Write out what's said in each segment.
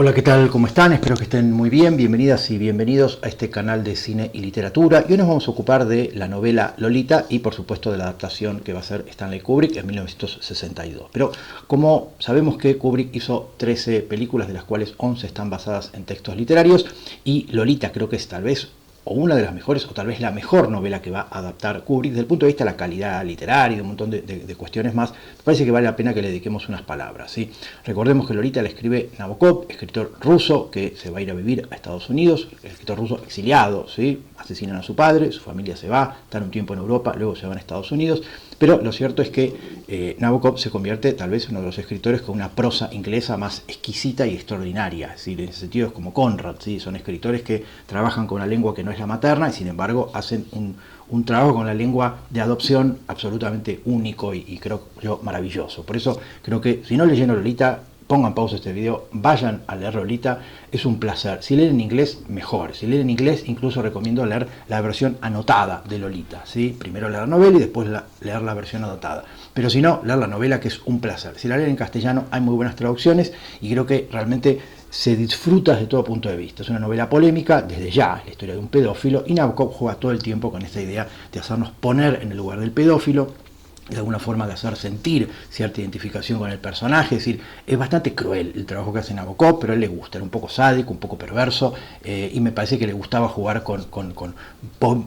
Hola, ¿qué tal? ¿Cómo están? Espero que estén muy bien. Bienvenidas y bienvenidos a este canal de cine y literatura. Y hoy nos vamos a ocupar de la novela Lolita y, por supuesto, de la adaptación que va a hacer Stanley Kubrick en 1962. Pero como sabemos que Kubrick hizo 13 películas, de las cuales 11 están basadas en textos literarios, y Lolita creo que es tal vez o una de las mejores, o tal vez la mejor novela que va a adaptar Kubrick, desde el punto de vista de la calidad literaria y de un montón de cuestiones más, me parece que vale la pena que le dediquemos unas palabras, ¿sí? Recordemos que Lolita la escribe Nabokov, escritor ruso que se va a ir a vivir a Estados Unidos, escritor ruso exiliado, ¿sí? Asesinan a su padre, su familia se va, están un tiempo en Europa, luego se van a Estados Unidos, pero lo cierto es que Nabokov se convierte tal vez en uno de los escritores con una prosa inglesa más exquisita y extraordinaria, ¿sí? En ese sentido es como Conrad, ¿sí? Son escritores que trabajan con una lengua que no es la materna y sin embargo hacen un trabajo con la lengua de adopción absolutamente único y creo yo maravilloso. Por eso creo que si no leyeron Lolita, pongan pausa a este video, vayan a leer Lolita, es un placer. Si leen en inglés, mejor. Si leen en inglés, incluso recomiendo leer la versión anotada de Lolita, ¿sí? Primero leer la novela y después leer la versión anotada. Pero si no, leer la novela, que es un placer. Si la leen en castellano, hay muy buenas traducciones y creo que realmente se disfruta desde todo punto de vista. Es una novela polémica, desde ya, es la historia de un pedófilo, y Nabokov juega todo el tiempo con esta idea de hacernos poner en el lugar del pedófilo, de alguna forma de hacer sentir cierta identificación con el personaje. Es decir, es bastante cruel el trabajo que hace Nabokov, pero a él le gusta, era un poco sádico, un poco perverso, y me parece que le gustaba jugar con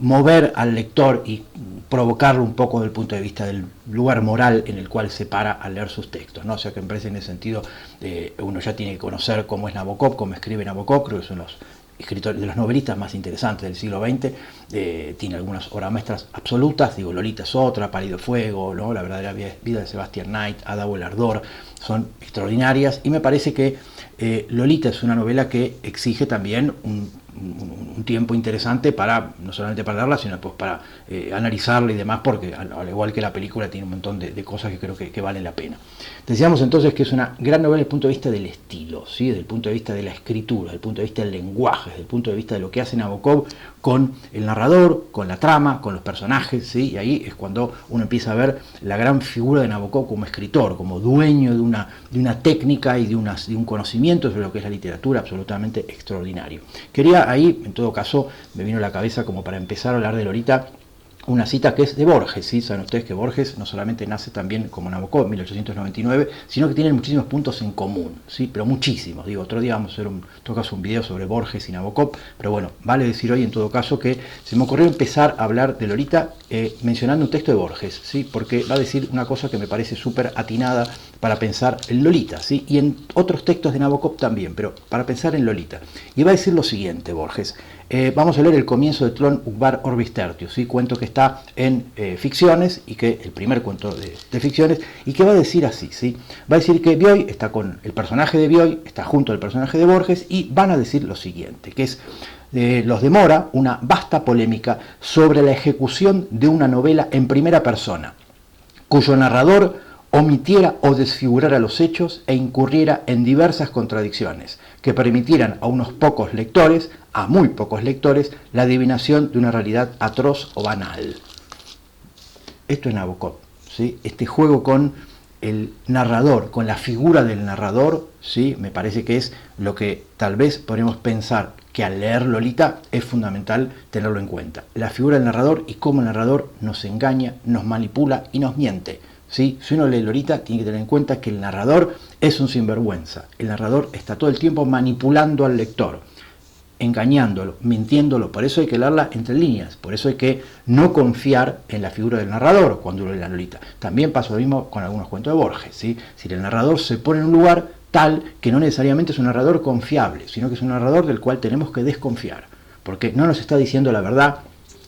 mover al lector y provocarlo un poco desde el punto de vista del lugar moral en el cual se para al leer sus textos, ¿no? O sea que me parece en ese sentido uno ya tiene que conocer cómo es Nabokov, cómo escribe Nabokov, creo que son los escritores, de los novelistas más interesantes del siglo XX, tiene algunas obras maestras absolutas, digo, Lolita es otra, Pálido Fuego, ¿no? La verdadera vida de Sebastian Knight, Ada o el Ardor, son extraordinarias, y me parece que Lolita es una novela que exige también un tiempo interesante para, no solamente para leerla, sino pues para analizarla y demás, porque al igual que la película tiene un montón de cosas que creo que valen la pena. Decíamos entonces que es una gran novela desde el punto de vista del estilo, ¿sí? Desde el punto de vista de la escritura, desde el punto de vista del lenguaje, desde el punto de vista de lo que hace Nabokov con el narrador, con la trama, con los personajes, ¿sí? Y ahí es cuando uno empieza a ver la gran figura de Nabokov como escritor, como dueño de una técnica y de un conocimiento sobre lo que es la literatura absolutamente extraordinario. Quería ahí, en todo caso, me vino a la cabeza como para empezar a hablar de Lolita, una cita que es de Borges, ¿sí? Saben ustedes que Borges no solamente nace también como Nabokov en 1899, sino que tienen muchísimos puntos en común, ¿sí? Pero muchísimos. Digo, otro día vamos a hacer en todo caso un video sobre Borges y Nabokov, pero bueno, vale decir hoy en todo caso que se me ocurrió empezar a hablar de Lolita mencionando un texto de Borges, ¿sí? Porque va a decir una cosa que me parece súper atinada para pensar en Lolita, ¿sí? Y en otros textos de Nabokov también, pero para pensar en Lolita. Y va a decir lo siguiente, Borges. Vamos a leer el comienzo de Tlön Uqbar Orbis Tertius, ¿sí? Cuento que está en Ficciones, y que el primer cuento de Ficciones, y que va a decir así, ¿sí? Va a decir que Bioy está con el personaje de Bioy, está junto al personaje de Borges, y van a decir lo siguiente, que es los de Mora, una vasta polémica sobre la ejecución de una novela en primera persona, cuyo narrador omitiera o desfigurara los hechos e incurriera en diversas contradicciones que permitieran a unos pocos lectores, a muy pocos lectores, la adivinación de una realidad atroz o banal. Esto es Nabokov, ¿sí? Este juego con el narrador, con la figura del narrador, ¿sí? Me parece que es lo que tal vez podemos pensar que al leer Lolita es fundamental tenerlo en cuenta. La figura del narrador y cómo el narrador nos engaña, nos manipula y nos miente, ¿sí? Si uno lee Lolita, tiene que tener en cuenta que el narrador es un sinvergüenza. El narrador está todo el tiempo manipulando al lector, engañándolo, mintiéndolo. Por eso hay que leerla entre líneas, por eso hay que no confiar en la figura del narrador cuando uno lee la Lolita. También pasa lo mismo con algunos cuentos de Borges, ¿sí? Si el narrador se pone en un lugar tal que no necesariamente es un narrador confiable, sino que es un narrador del cual tenemos que desconfiar, porque no nos está diciendo la verdad,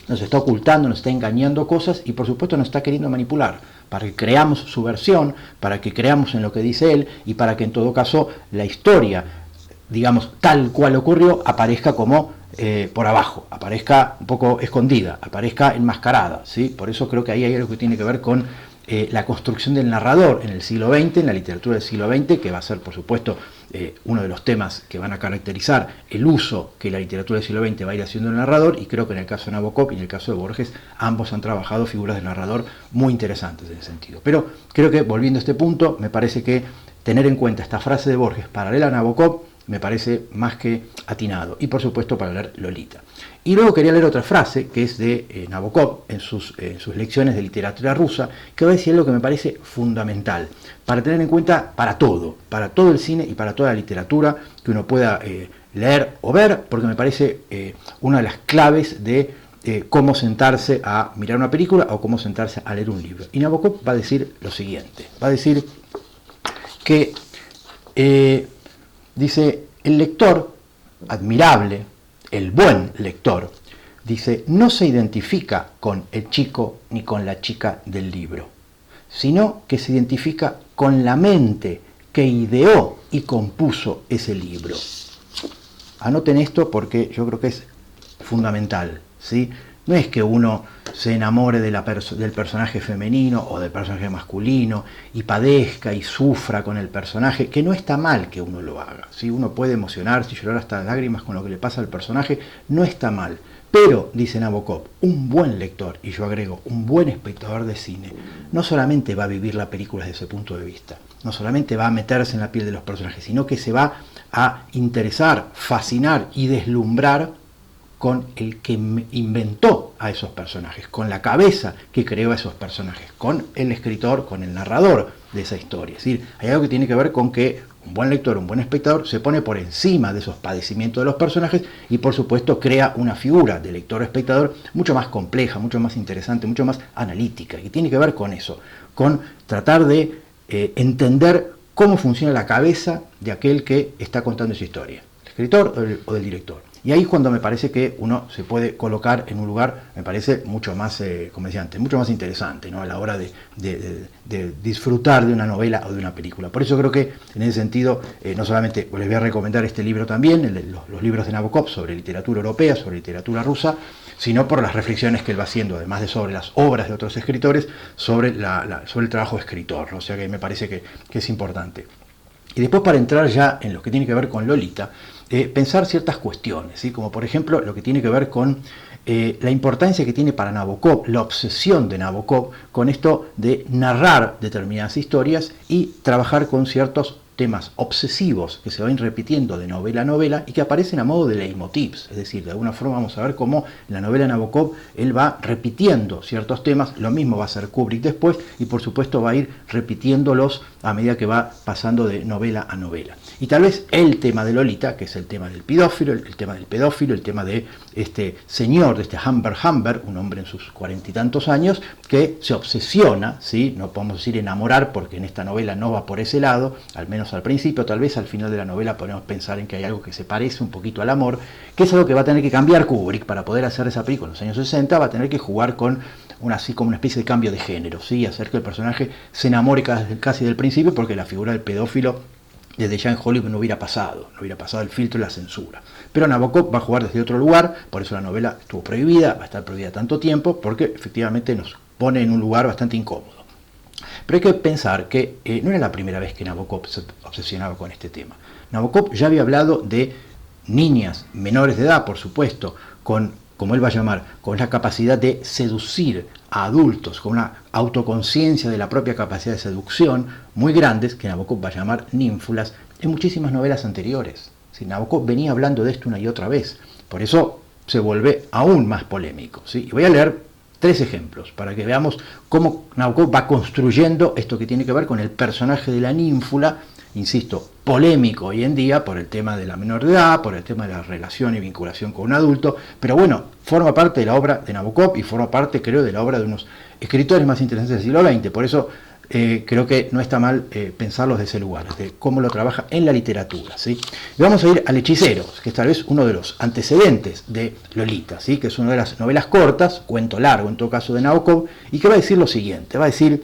nos está ocultando, nos está engañando cosas y por supuesto nos está queriendo manipular, para que creamos su versión, para que creamos en lo que dice él y para que en todo caso la historia, digamos, tal cual ocurrió, aparezca como por abajo, aparezca un poco escondida, aparezca enmascarada, ¿sí? Por eso creo que ahí hay algo que tiene que ver con la construcción del narrador en el siglo XX, en la literatura del siglo XX, que va a ser, por supuesto, uno de los temas que van a caracterizar el uso que la literatura del siglo XX va a ir haciendo del narrador, y creo que en el caso de Nabokov y en el caso de Borges, ambos han trabajado figuras del narrador muy interesantes en ese sentido. Pero creo que, volviendo a este punto, me parece que tener en cuenta esta frase de Borges paralela a Nabokov me parece más que atinado. Y por supuesto para leer Lolita. Y luego quería leer otra frase, que es de Nabokov, en sus lecciones de literatura rusa, que va a decir algo que me parece fundamental, para tener en cuenta para todo el cine y para toda la literatura que uno pueda leer o ver, porque me parece una de las claves de cómo sentarse a mirar una película o cómo sentarse a leer un libro. Y Nabokov va a decir lo siguiente, va a decir que, dice, el lector admirable, el buen lector, dice, no se identifica con el chico ni con la chica del libro, sino que se identifica con la mente que ideó y compuso ese libro. Anoten esto porque yo creo que es fundamental, ¿sí? No es que uno se enamore del personaje femenino o del personaje masculino y padezca y sufra con el personaje, que no está mal que uno lo haga, ¿sí? Uno puede emocionarse y llorar hasta lágrimas con lo que le pasa al personaje, no está mal. Pero, dice Nabokov, un buen lector, y yo agrego, un buen espectador de cine, no solamente va a vivir la película desde ese punto de vista, no solamente va a meterse en la piel de los personajes, sino que se va a interesar, fascinar y deslumbrar con el que inventó a esos personajes, con la cabeza que creó a esos personajes, con el escritor, con el narrador de esa historia. Es decir, hay algo que tiene que ver con que un buen lector, un buen espectador, se pone por encima de esos padecimientos de los personajes y por supuesto crea una figura de lector-espectador mucho más compleja, mucho más interesante, mucho más analítica, y tiene que ver con eso, con tratar de entender cómo funciona la cabeza de aquel que está contando esa historia, del escritor o del director. Y ahí es cuando me parece que uno se puede colocar en un lugar, me parece mucho más, como decía antes, mucho más interesante, ¿no? A la hora de disfrutar de una novela o de una película. Por eso creo que en ese sentido, no solamente les voy a recomendar este libro también, los libros de Nabokov sobre literatura europea, sobre literatura rusa, sino por las reflexiones que él va haciendo, además de sobre las obras de otros escritores, sobre el trabajo de escritor, ¿no? O sea que me parece que es importante. Y después, para entrar ya en lo que tiene que ver con Lolita, pensar ciertas cuestiones, ¿sí? Como por ejemplo lo que tiene que ver con la importancia que tiene para Nabokov, la obsesión de Nabokov con esto de narrar determinadas historias y trabajar con ciertos temas obsesivos que se van repitiendo de novela a novela y que aparecen a modo de leitmotivs, es decir, de alguna forma vamos a ver cómo en la novela de Nabokov él va repitiendo ciertos temas, lo mismo va a hacer Kubrick después y por supuesto va a ir repitiéndolos a medida que va pasando de novela a novela. Y tal vez el tema de Lolita, que es el tema del pedófilo, el tema de este señor, de este Humbert, un hombre en sus 40 y tantos años, que se obsesiona, ¿sí? No podemos decir enamorar porque en esta novela no va por ese lado, al menos al principio, tal vez al final de la novela podemos pensar en que hay algo que se parece un poquito al amor, que es algo que va a tener que cambiar Kubrick para poder hacer esa película en los años 60, va a tener que jugar con así como una especie de cambio de género, ¿sí? Hacer que el personaje se enamore casi del principio, porque la figura del pedófilo desde ya en Hollywood no hubiera pasado el filtro y la censura. Pero Nabokov va a jugar desde otro lugar, por eso la novela estuvo prohibida, va a estar prohibida tanto tiempo, porque efectivamente nos pone en un lugar bastante incómodo. Pero hay que pensar que no era la primera vez que Nabokov se obsesionaba con este tema. Nabokov ya había hablado de niñas menores de edad, por supuesto, con, como él va a llamar, con la capacidad de seducir a adultos, con una autoconciencia de la propia capacidad de seducción muy grandes, que Nabokov va a llamar ninfulas, en muchísimas novelas anteriores. ¿Sí? Nabokov venía hablando de esto una y otra vez, por eso se vuelve aún más polémico, ¿sí? Y voy a leer 3 ejemplos para que veamos cómo Nabokov va construyendo esto que tiene que ver con el personaje de la ninfula, insisto, polémico hoy en día por el tema de la menor de edad, por el tema de la relación y vinculación con un adulto, pero bueno, forma parte de la obra de Nabokov y forma parte, creo, de la obra de unos escritores más interesantes del siglo XX, por eso creo que no está mal pensarlos de ese lugar, de cómo lo trabaja en la literatura, ¿sí? Y vamos a ir al Hechicero, que es tal vez uno de los antecedentes de Lolita, ¿sí? Que es una de las novelas cortas, cuento largo en todo caso de Nabokov, y que va a decir lo siguiente, va a decir: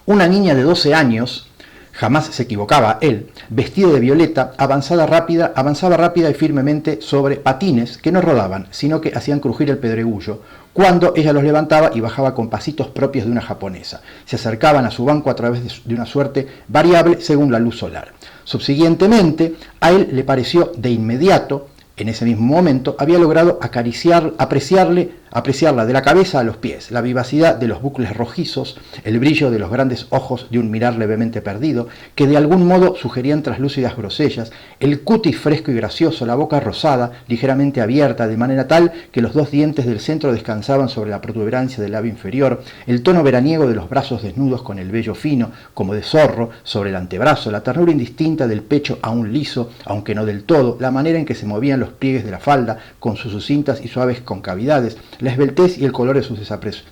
una niña de 12 años, jamás se equivocaba él, vestida de violeta, avanzaba rápida y firmemente sobre patines que no rodaban, sino que hacían crujir el pedregullo, cuando ella los levantaba y bajaba con pasitos propios de una japonesa. Se acercaban a su banco a través de una suerte variable según la luz solar. Subsiguientemente, a él le pareció de inmediato, en ese mismo momento, había logrado apreciarle apreciarla de la cabeza a los pies, la vivacidad de los bucles rojizos, el brillo de los grandes ojos de un mirar levemente perdido, que de algún modo sugerían traslúcidas grosellas, el cutis fresco y gracioso, la boca rosada, ligeramente abierta, de manera tal que los dos dientes del centro descansaban sobre la protuberancia del labio inferior, el tono veraniego de los brazos desnudos con el vello fino, como de zorro, sobre el antebrazo, la ternura indistinta del pecho aún liso, aunque no del todo, la manera en que se movían los pliegues de la falda, con sus sucintas y suaves concavidades, la esbeltez y el color de sus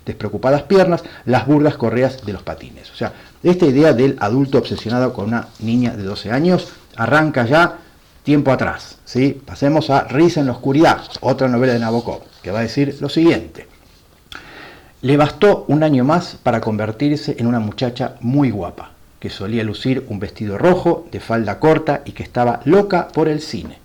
despreocupadas piernas, las burdas correas de los patines. O sea, esta idea del adulto obsesionado con una niña de 12 años arranca ya tiempo atrás, ¿sí? Pasemos a Risa en la oscuridad, otra novela de Nabokov, que va a decir lo siguiente. Le bastó un año más para convertirse en una muchacha muy guapa, que solía lucir un vestido rojo, de falda corta y que estaba loca por el cine.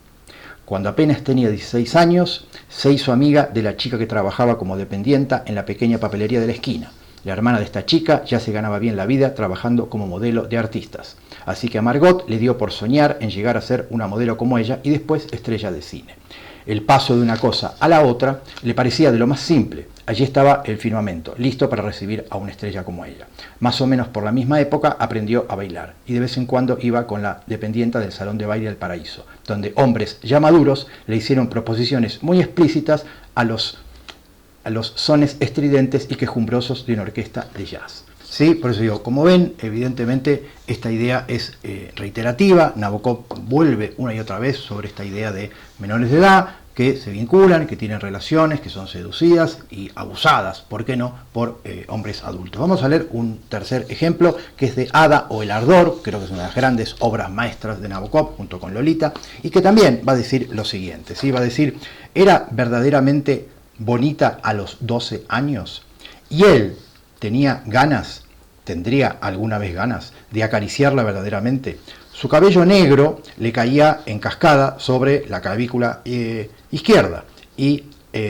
Cuando apenas tenía 16 años, se hizo amiga de la chica que trabajaba como dependienta en la pequeña papelería de la esquina. La hermana de esta chica ya se ganaba bien la vida trabajando como modelo de artistas. Así que a Margot le dio por soñar en llegar a ser una modelo como ella y después estrella de cine. El paso de una cosa a la otra le parecía de lo más simple. Allí estaba el firmamento, listo para recibir a una estrella como ella. Más o menos por la misma época aprendió a bailar y de vez en cuando iba con la dependienta del Salón de Baile del Paraíso, donde hombres ya maduros le hicieron proposiciones muy explícitas a los sones estridentes y quejumbrosos de una orquesta de jazz. Sí, por eso digo, como ven, evidentemente esta idea es reiterativa. Nabokov vuelve una y otra vez sobre esta idea de menores de edad que se vinculan, que tienen relaciones, que son seducidas y abusadas, ¿por qué no?, por hombres adultos. Vamos a leer un tercer ejemplo, que es de Ada o El Ardor, creo que es una de las grandes obras maestras de Nabokov, junto con Lolita, y que también va a decir lo siguiente, ¿sí? Va a decir, era verdaderamente bonita a los 12 años, y él tendría alguna vez ganas de acariciarla verdaderamente. Su cabello negro le caía en cascada sobre la clavícula izquierda y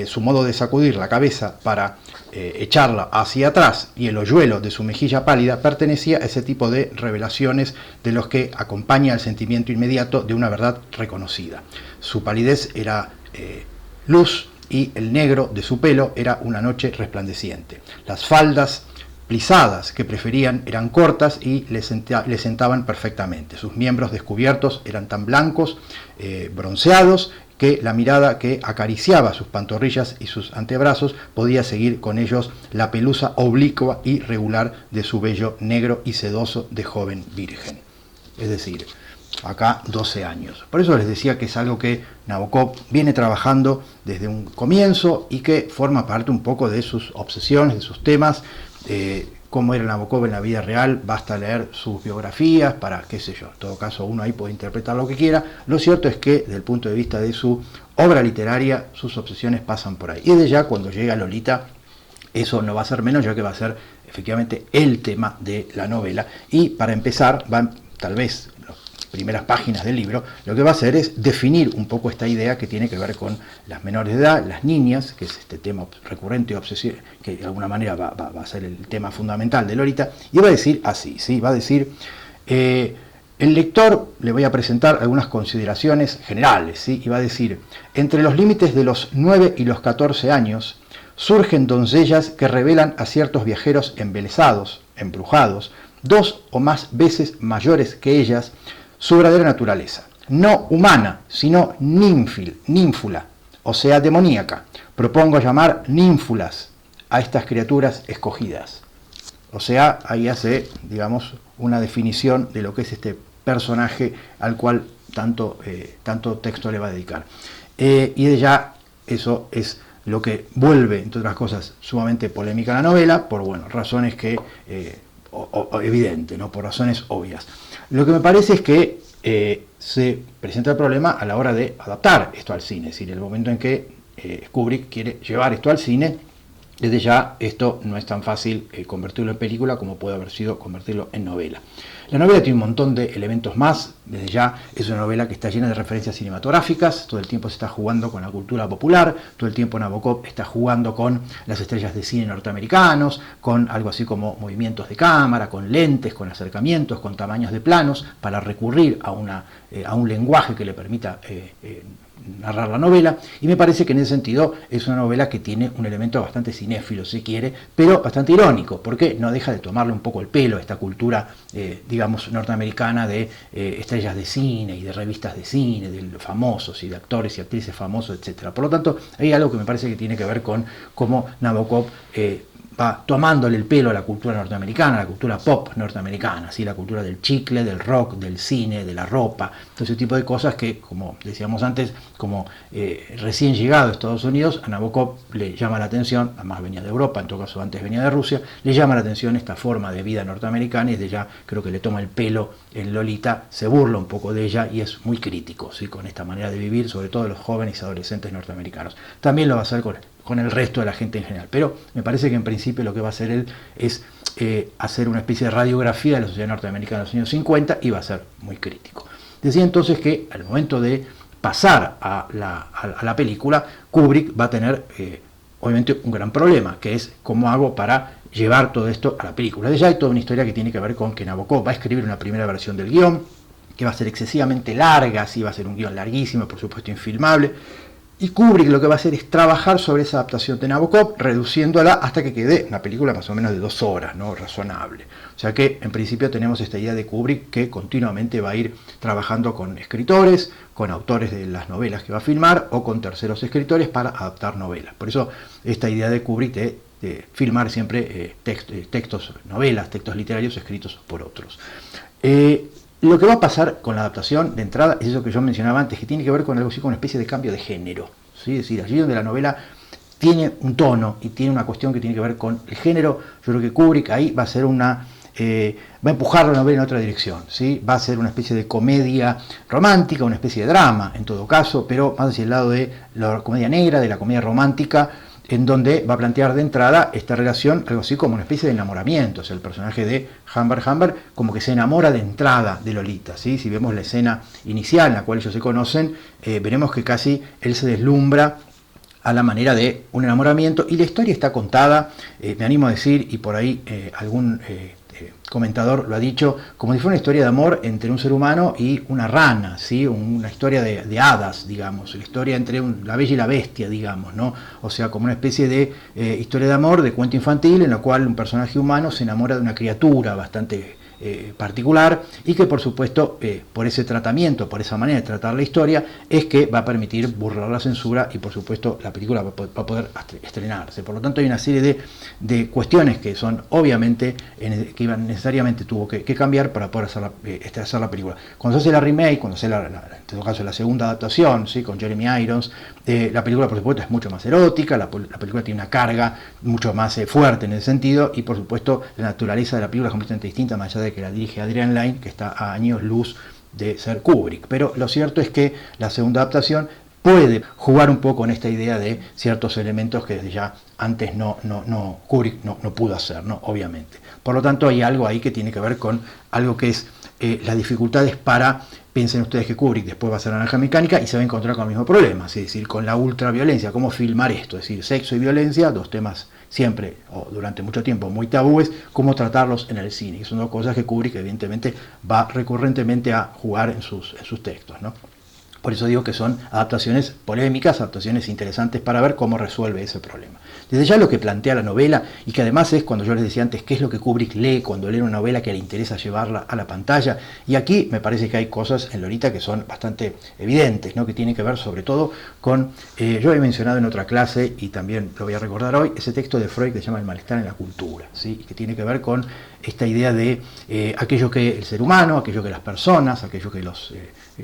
su modo de sacudir la cabeza para echarla hacia atrás y el hoyuelo de su mejilla pálida pertenecía a ese tipo de revelaciones de los que acompaña el sentimiento inmediato de una verdad reconocida. Su palidez era luz y el negro de su pelo era una noche resplandeciente. Las faldas plisadas que preferían eran cortas y le sentaban perfectamente. Sus miembros descubiertos eran tan blancos, bronceados, que la mirada que acariciaba sus pantorrillas y sus antebrazos podía seguir con ellos la pelusa oblicua y regular de su vello negro y sedoso de joven virgen. Es decir, acá 12 años. Por eso les decía que es algo que Nabokov viene trabajando desde un comienzo y que forma parte un poco de sus obsesiones, de sus temas. Cómo era Nabokov en la vida real, basta leer sus biografías para, qué sé yo, en todo caso uno ahí puede interpretar lo que quiera. Lo cierto es que desde el punto de vista de su obra literaria, sus obsesiones pasan por ahí. Y desde ya cuando llega Lolita, eso no va a ser menos, ya que va a ser efectivamente el tema de la novela. Y para empezar, tal vez primeras páginas del libro, lo que va a hacer es definir un poco esta idea que tiene que ver con las menores de edad, las niñas, que es este tema recurrente, obsesivo, que de alguna manera va a ser el tema fundamental de Lolita, y va a decir así, ¿sí? Va a decir, el lector le voy a presentar algunas consideraciones generales, ¿sí? Y va a decir, entre los límites de los 9 y los 14 años, surgen doncellas que revelan a ciertos viajeros embelesados, embrujados, 2 o más veces mayores que ellas, su verdadera naturaleza, no humana, sino ninfula, o sea, demoníaca. Propongo llamar ninfulas a estas criaturas escogidas. O sea, ahí hace, digamos, una definición de lo que es este personaje al cual tanto texto le va a dedicar. Y de ya eso es lo que vuelve, entre otras cosas, sumamente polémica la novela, por bueno, razones que evidente, ¿no? Por razones obvias. Lo que me parece es que se presenta el problema a la hora de adaptar esto al cine, es decir, el momento en que Kubrick quiere llevar esto al cine, desde ya esto no es tan fácil convertirlo en película como puede haber sido convertirlo en novela. La novela tiene un montón de elementos más, desde ya es una novela que está llena de referencias cinematográficas, todo el tiempo se está jugando con la cultura popular, todo el tiempo Nabokov está jugando con las estrellas de cine norteamericanos, con algo así como movimientos de cámara, con lentes, con acercamientos, con tamaños de planos, para recurrir a un lenguaje que le permita narrar la novela, y me parece que en ese sentido es una novela que tiene un elemento bastante cinéfilo, si quiere, pero bastante irónico, porque no deja de tomarle un poco el pelo a esta cultura, digamos, norteamericana de estrellas de cine y de revistas de cine, de famosos y de actores y actrices famosos, etc. Por lo tanto, hay algo que me parece que tiene que ver con cómo Nabokov va tomándole el pelo a la cultura norteamericana, a la cultura pop norteamericana, ¿sí? La cultura del chicle, del rock, del cine, de la ropa, todo ese tipo de cosas que, como decíamos antes, como recién llegado a Estados Unidos, a Nabokov le llama la atención, además venía de Europa, en todo caso antes venía de Rusia, le llama la atención esta forma de vida norteamericana y desde ya creo que le toma el pelo en Lolita, se burla un poco de ella y es muy crítico, ¿sí? Con esta manera de vivir, sobre todo de los jóvenes y adolescentes norteamericanos. También lo va a hacer con el resto de la gente en general, pero me parece que en principio lo que va a hacer él es hacer una especie de radiografía de la sociedad norteamericana de los años 50 y va a ser muy crítico. Decía entonces que al momento de pasar a la película, Kubrick va a tener obviamente un gran problema, que es cómo hago para llevar todo esto a la película. De ya hay toda una historia que tiene que ver con que Nabokov va a escribir una primera versión del guión, que va a ser excesivamente larga, sí va a ser un guión larguísimo, por supuesto infilmable, y Kubrick lo que va a hacer es trabajar sobre esa adaptación de Nabokov, reduciéndola hasta que quede una película más o menos de 2 horas, ¿no? Razonable. O sea que en principio tenemos esta idea de Kubrick que continuamente va a ir trabajando con escritores, con autores de las novelas que va a filmar o con terceros escritores para adaptar novelas. Por eso esta idea de Kubrick de filmar siempre textos, novelas, textos literarios escritos por otros. Lo que va a pasar con la adaptación de entrada es eso que yo mencionaba antes, que tiene que ver con algo así, con una especie de cambio de género, ¿sí? Es decir, allí donde la novela tiene un tono y tiene una cuestión que tiene que ver con el género, yo creo que Kubrick ahí va a ser va a empujar la novela en otra dirección, ¿sí? Va a ser una especie de comedia romántica, una especie de drama en todo caso, pero más hacia el lado de la comedia negra, de la comedia romántica, en donde va a plantear de entrada esta relación, algo así como una especie de enamoramiento. O sea, el personaje de Humbert como que se enamora de entrada de Lolita, ¿sí? Si vemos la escena inicial en la cual ellos se conocen, veremos que casi él se deslumbra a la manera de un enamoramiento, y la historia está contada, me animo a decir, y por ahí algún comentador lo ha dicho, como si fuera una historia de amor entre un ser humano y una rana, ¿sí? Una historia de hadas, digamos, la historia entre la bella y la bestia, digamos, ¿no? O sea, como una especie de historia de amor, de cuento infantil, en la cual un personaje humano se enamora de una criatura bastante particular, y que por supuesto por ese tratamiento, por esa manera de tratar la historia, es que va a permitir burlar la censura y por supuesto la película va a poder estrenarse. Por lo tanto hay una serie de cuestiones que son obviamente que necesariamente tuvo que cambiar para poder hacer la película. Cuando se hace la remake, cuando se hace en todo caso la segunda adaptación, ¿sí? Con Jeremy Irons, la película por supuesto es mucho más erótica, la película tiene una carga mucho más fuerte en ese sentido, y por supuesto la naturaleza de la película es completamente distinta, más allá de que la dirige Adrian Lyne, que está a años luz de ser Kubrick. Pero lo cierto es que la segunda adaptación puede jugar un poco en esta idea de ciertos elementos que desde ya antes Kubrick no pudo hacer, ¿no? Obviamente. Por lo tanto, hay algo ahí que tiene que ver con algo que es las dificultades para, piensen ustedes que Kubrick después va a hacer Naranja Mecánica y se va a encontrar con el mismo problema, es decir, con la ultraviolencia, cómo filmar esto, es decir, sexo y violencia, dos temas siempre o durante mucho tiempo muy tabúes, cómo tratarlos en el cine, y son dos cosas que Kubrick evidentemente va recurrentemente a jugar en sus textos, ¿no? Por eso digo que son adaptaciones polémicas, adaptaciones interesantes para ver cómo resuelve ese problema. Desde ya lo que plantea la novela, y que además es, cuando yo les decía antes, qué es lo que Kubrick lee cuando lee una novela que le interesa llevarla a la pantalla, y aquí me parece que hay cosas en Lolita que son bastante evidentes, ¿no? Que tienen que ver sobre todo con, yo he mencionado en otra clase, y también lo voy a recordar hoy, ese texto de Freud que se llama El malestar en la cultura, ¿sí? Que tiene que ver con esta idea de aquello que el ser humano, aquello que las personas, aquello que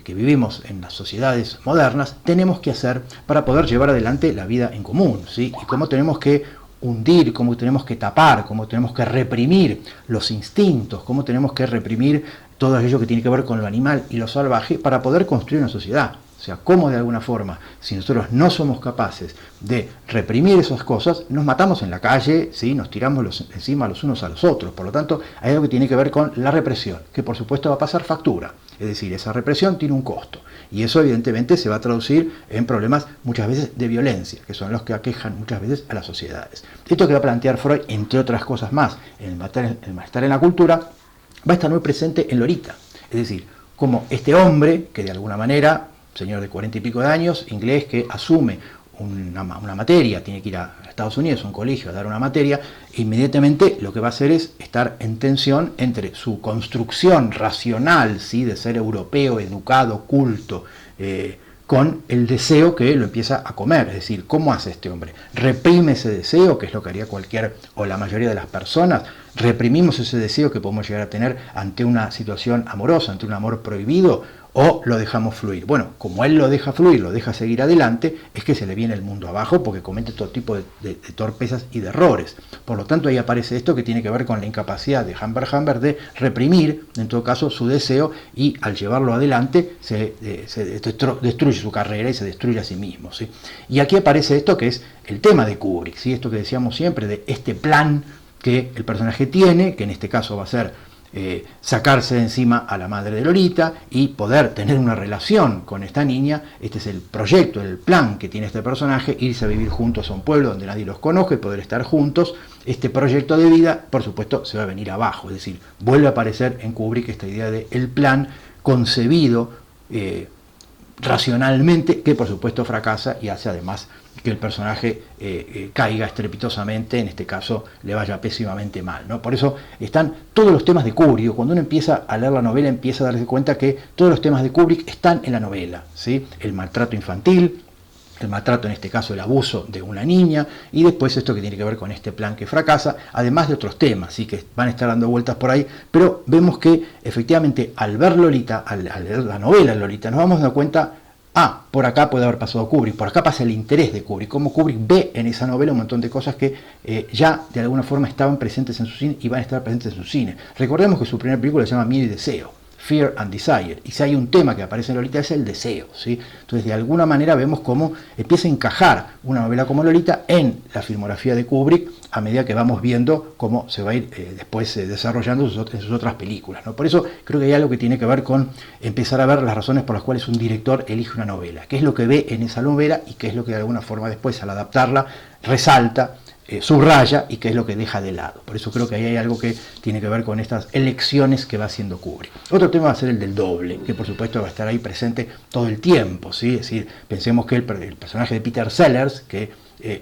que vivimos en las sociedades modernas tenemos que hacer para poder llevar adelante la vida en común, ¿sí? Y cómo tenemos que hundir, cómo tenemos que tapar, cómo tenemos que reprimir los instintos, cómo tenemos que reprimir todo aquello que tiene que ver con lo animal y lo salvaje para poder construir una sociedad. O sea, cómo de alguna forma, si nosotros no somos capaces de reprimir esas cosas, nos matamos en la calle, ¿sí? Nos tiramos encima los unos a los otros. Por lo tanto, hay algo que tiene que ver con la represión, que por supuesto va a pasar factura. Es decir, esa represión tiene un costo. Y eso evidentemente se va a traducir en problemas muchas veces de violencia, que son los que aquejan muchas veces a las sociedades. Esto que va a plantear Freud, entre otras cosas más, en el malestar en la cultura, va a estar muy presente en Lolita. Es decir, como este hombre, que de alguna manera señor de 40 y pico de años, inglés, que asume una materia, tiene que ir a Estados Unidos, a un colegio, a dar una materia, e inmediatamente lo que va a hacer es estar en tensión entre su construcción racional, ¿sí?, de ser europeo, educado, culto, con el deseo que lo empieza a comer. Es decir, ¿cómo hace este hombre? Reprime ese deseo, que es lo que haría cualquier o la mayoría de las personas. Reprimimos ese deseo que podemos llegar a tener ante una situación amorosa, ante un amor prohibido, o lo dejamos fluir. Bueno, como él lo deja fluir, lo deja seguir adelante, es que se le viene el mundo abajo porque comete todo tipo de torpezas y de errores. Por lo tanto, ahí aparece esto que tiene que ver con la incapacidad de Humbert de reprimir, en todo caso, su deseo, y al llevarlo adelante se destruye su carrera y se destruye a sí mismo, ¿sí? Y aquí aparece esto que es el tema de Kubrick, ¿sí? Esto que decíamos siempre de este plan que el personaje tiene, que en este caso va a ser sacarse de encima a la madre de Lolita y poder tener una relación con esta niña. Este es el proyecto, el plan que tiene este personaje: irse a vivir juntos a un pueblo donde nadie los conozca y poder estar juntos. Este proyecto de vida, por supuesto, se va a venir abajo, es decir, vuelve a aparecer en Kubrick esta idea de el plan concebido racionalmente, que por supuesto fracasa y hace además que el personaje caiga estrepitosamente, en este caso le vaya pésimamente mal, ¿no? Por eso están todos los temas de Kubrick. Cuando uno empieza a leer la novela, empieza a darse cuenta que todos los temas de Kubrick están en la novela, ¿sí? El maltrato infantil, el maltrato, en este caso el abuso de una niña, y después esto que tiene que ver con este plan que fracasa, además de otros temas, ¿sí?, que van a estar dando vueltas por ahí, pero vemos que efectivamente al ver Lolita, al leer la novela Lolita, nos vamos a dar cuenta: por acá puede haber pasado Kubrick, por acá pasa el interés de Kubrick, como Kubrick ve en esa novela un montón de cosas que ya de alguna forma estaban presentes en su cine y van a estar presentes en su cine. Recordemos que su primera película se llama Miedo y Deseo, Fear and Desire, y si hay un tema que aparece en Lolita es el deseo, ¿sí? Entonces de alguna manera vemos cómo empieza a encajar una novela como Lolita en la filmografía de Kubrick a medida que vamos viendo cómo se va a ir después desarrollando en sus otras películas, ¿no? Por eso creo que hay algo que tiene que ver con empezar a ver las razones por las cuales un director elige una novela, qué es lo que ve en esa novela y qué es lo que de alguna forma después al adaptarla resalta, subraya, y qué es lo que deja de lado. Por eso creo que ahí hay algo que tiene que ver con estas elecciones que va haciendo Kubrick. Otro tema va a ser el del doble, que por supuesto va a estar ahí presente todo el tiempo, ¿sí? Es decir, pensemos que el personaje de Peter Sellers, que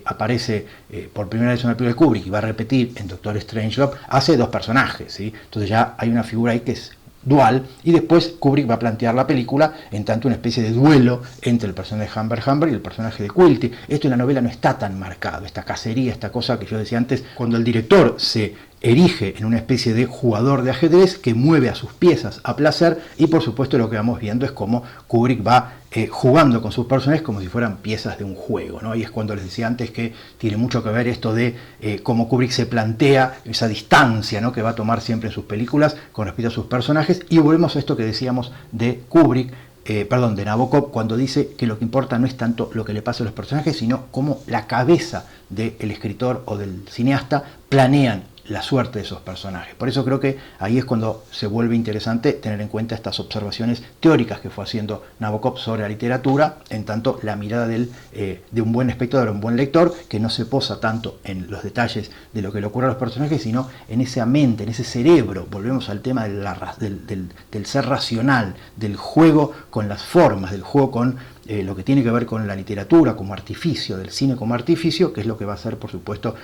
aparece por primera vez en una película de Kubrick y va a repetir en Doctor Strangelove, hace dos personajes, ¿sí? Entonces ya hay una figura ahí que es dual, y después Kubrick va a plantear la película en tanto una especie de duelo entre el personaje de Humbert y el personaje de Quilty. Esto en la novela no está tan marcado, esta cacería, esta cosa que yo decía antes, cuando el director se erige en una especie de jugador de ajedrez que mueve a sus piezas a placer, y por supuesto lo que vamos viendo es cómo Kubrick va jugando con sus personajes como si fueran piezas de un juego, ¿no? Y es cuando les decía antes que tiene mucho que ver esto de cómo Kubrick se plantea esa distancia, ¿no?, que va a tomar siempre en sus películas con respecto a sus personajes. Y volvemos a esto que decíamos de Kubrick, de Nabokov, cuando dice que lo que importa no es tanto lo que le pasa a los personajes, sino cómo la cabeza del escritor o del cineasta planean la suerte de esos personajes. Por eso creo que ahí es cuando se vuelve interesante tener en cuenta estas observaciones teóricas que fue haciendo Nabokov sobre la literatura, en tanto la mirada de un buen espectador, un buen lector, que no se posa tanto en los detalles de lo que le ocurre a los personajes, sino en esa mente, en ese cerebro. Volvemos al tema del ser racional, del juego con las formas, del juego con lo que tiene que ver con la literatura como artificio, del cine como artificio, que es lo que va a hacer, por supuesto,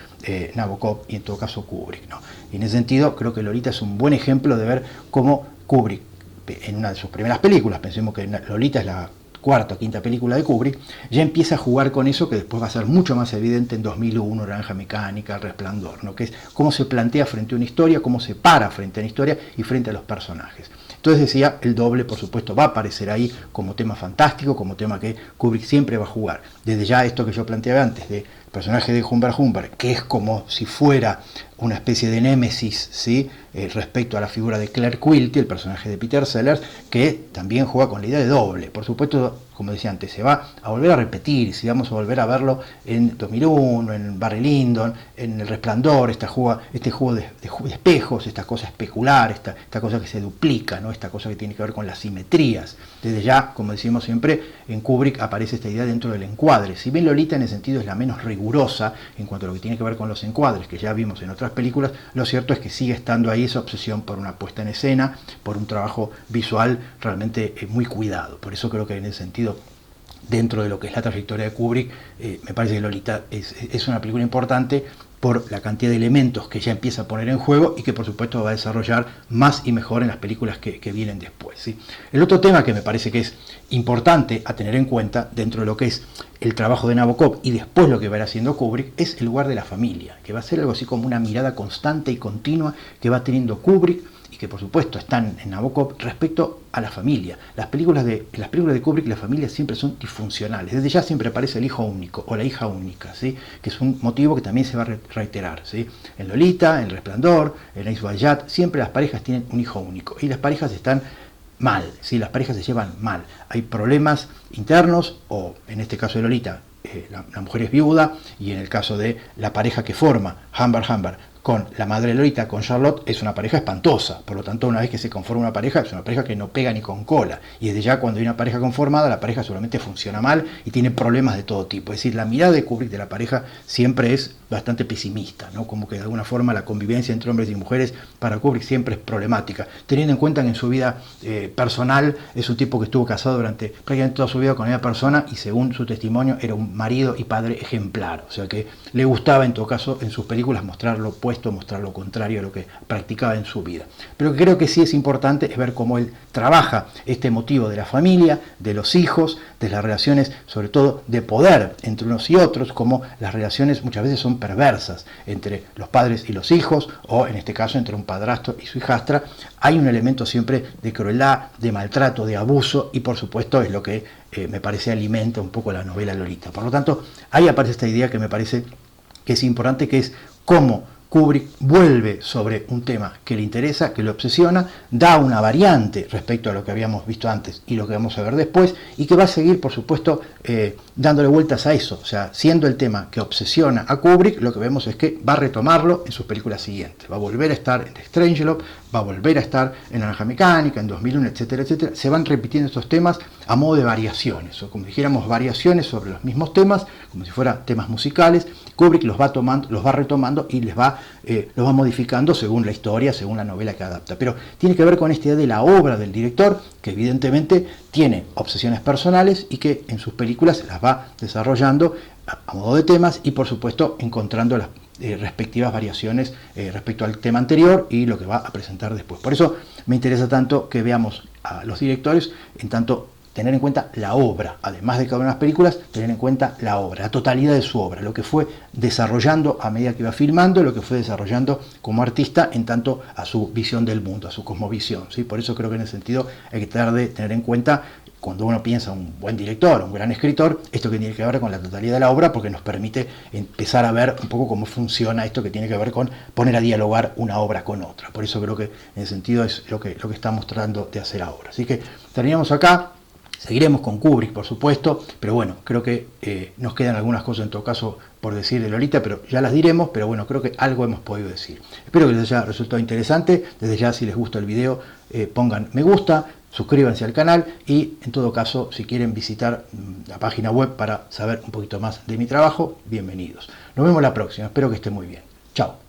Nabokov y en todo caso Kubrick, ¿no? Y en ese sentido creo que Lolita es un buen ejemplo de ver cómo Kubrick, en una de sus primeras películas, pensemos que Lolita es la cuarta o quinta película de Kubrick, ya empieza a jugar con eso que después va a ser mucho más evidente en 2001, Naranja Mecánica, El Resplandor, ¿no?, que es cómo se plantea frente a una historia, cómo se para frente a una historia y frente a los personajes. Entonces decía, el doble por supuesto va a aparecer ahí como tema fantástico, como tema que Kubrick siempre va a jugar. Desde ya esto que yo planteaba antes, de personaje de Humbert, que es como si fuera una especie de némesis, ¿sí?, respecto a la figura de Claire Quilty, el personaje de Peter Sellers, que también juega con la idea de doble. Por supuesto, como decía antes, se va a volver a repetir, si vamos a volver a verlo en 2001, en Barry Lyndon, en El Resplandor, este juego de espejos, esta cosa especular, esta cosa que se duplica, ¿no?, esta cosa que tiene que ver con las simetrías. Desde ya, como decimos siempre, en Kubrick aparece esta idea dentro del encuadre. Si bien Lolita en ese sentido es la menos rigurosa en cuanto a lo que tiene que ver con los encuadres, que ya vimos en otras películas, lo cierto es que sigue estando ahí esa obsesión por una puesta en escena, por un trabajo visual realmente muy cuidado. Por eso creo que en ese sentido dentro de lo que es la trayectoria de Kubrick, me parece que Lolita es una película importante por la cantidad de elementos que ya empieza a poner en juego y que por supuesto va a desarrollar más y mejor en las películas que vienen después, ¿sí? El otro tema que me parece que es importante a tener en cuenta dentro de lo que es el trabajo de Nabokov y después lo que va a ir haciendo Kubrick es el lugar de la familia, que va a ser algo así como una mirada constante y continua que va teniendo Kubrick y que por supuesto están en Nabokov respecto a la familia. En las películas de Kubrick las familias siempre son disfuncionales. Desde ya siempre aparece el hijo único o la hija única, ¿sí? Que es un motivo que también se va a reiterar, ¿sí? En Lolita, en El Resplandor, en Eyes Wide Shut, siempre las parejas tienen un hijo único y las parejas están mal, ¿sí? Las parejas se llevan mal. Hay problemas internos o en este caso de Lolita, la mujer es viuda y en el caso de la pareja que forma Humbert con la madre de Lolita, con Charlotte, es una pareja espantosa. Por lo tanto, una vez que se conforma una pareja, es una pareja que no pega ni con cola. Y desde ya cuando hay una pareja conformada, la pareja solamente funciona mal y tiene problemas de todo tipo. Es decir, la mirada de Kubrick de la pareja siempre es bastante pesimista, ¿no? Como que de alguna forma la convivencia entre hombres y mujeres para Kubrick siempre es problemática. Teniendo en cuenta que en su vida personal es un tipo que estuvo casado durante prácticamente toda su vida con una persona y según su testimonio era un marido y padre ejemplar. O sea que le gustaba en todo caso en sus películas mostrar lo opuesto, mostrar lo contrario a lo que practicaba en su vida. Pero creo que sí es importante es ver cómo él trabaja este motivo de la familia, de los hijos, de las relaciones, sobre todo de poder entre unos y otros, como las relaciones muchas veces son perversas entre los padres y los hijos, o en este caso entre un padrastro y su hijastra. Hay un elemento siempre de crueldad, de maltrato, de abuso, y por supuesto es lo que me parece alimenta un poco la novela Lolita. Por lo tanto, ahí aparece esta idea que me parece que es importante, que es cómo Kubrick vuelve sobre un tema que le interesa, que le obsesiona, da una variante respecto a lo que habíamos visto antes y lo que vamos a ver después, y que va a seguir, por supuesto, dándole vueltas a eso. O sea, siendo el tema que obsesiona a Kubrick, lo que vemos es que va a retomarlo en sus películas siguientes. Va a volver a estar en Strangelove, va a volver a estar en Naranja Mecánica, en 2001, etcétera, etcétera. Se van repitiendo estos temas a modo de variaciones, o como dijéramos, variaciones sobre los mismos temas, como si fueran temas musicales. Kubrick los va tomando, los va retomando y los va modificando según la historia, según la novela que adapta. Pero tiene que ver con esta idea de la obra del director, que evidentemente tiene obsesiones personales y que en sus películas las va desarrollando a modo de temas y por supuesto encontrando las respectivas variaciones respecto al tema anterior y lo que va a presentar después. Por eso me interesa tanto que veamos a los directores en tanto tener en cuenta la obra, además de cada una de las películas, tener en cuenta la obra, la totalidad de su obra, lo que fue desarrollando a medida que iba filmando, lo que fue desarrollando como artista en tanto a su visión del mundo, a su cosmovisión, ¿sí? Por eso creo que en ese sentido hay que tratar de tener en cuenta, cuando uno piensa un buen director, un gran escritor, esto que tiene que ver con la totalidad de la obra, porque nos permite empezar a ver un poco cómo funciona esto que tiene que ver con poner a dialogar una obra con otra. Por eso creo que en ese sentido es lo que estamos tratando de hacer ahora. Así que terminamos acá. Seguiremos con Kubrick, por supuesto, pero bueno, creo que nos quedan algunas cosas en todo caso por decir de Lolita, pero ya las diremos, pero bueno, creo que algo hemos podido decir. Espero que les haya resultado interesante. Desde ya, si les gusta el video, pongan me gusta, suscríbanse al canal y en todo caso, si quieren visitar la página web para saber un poquito más de mi trabajo, bienvenidos. Nos vemos la próxima, espero que estén muy bien. Chao.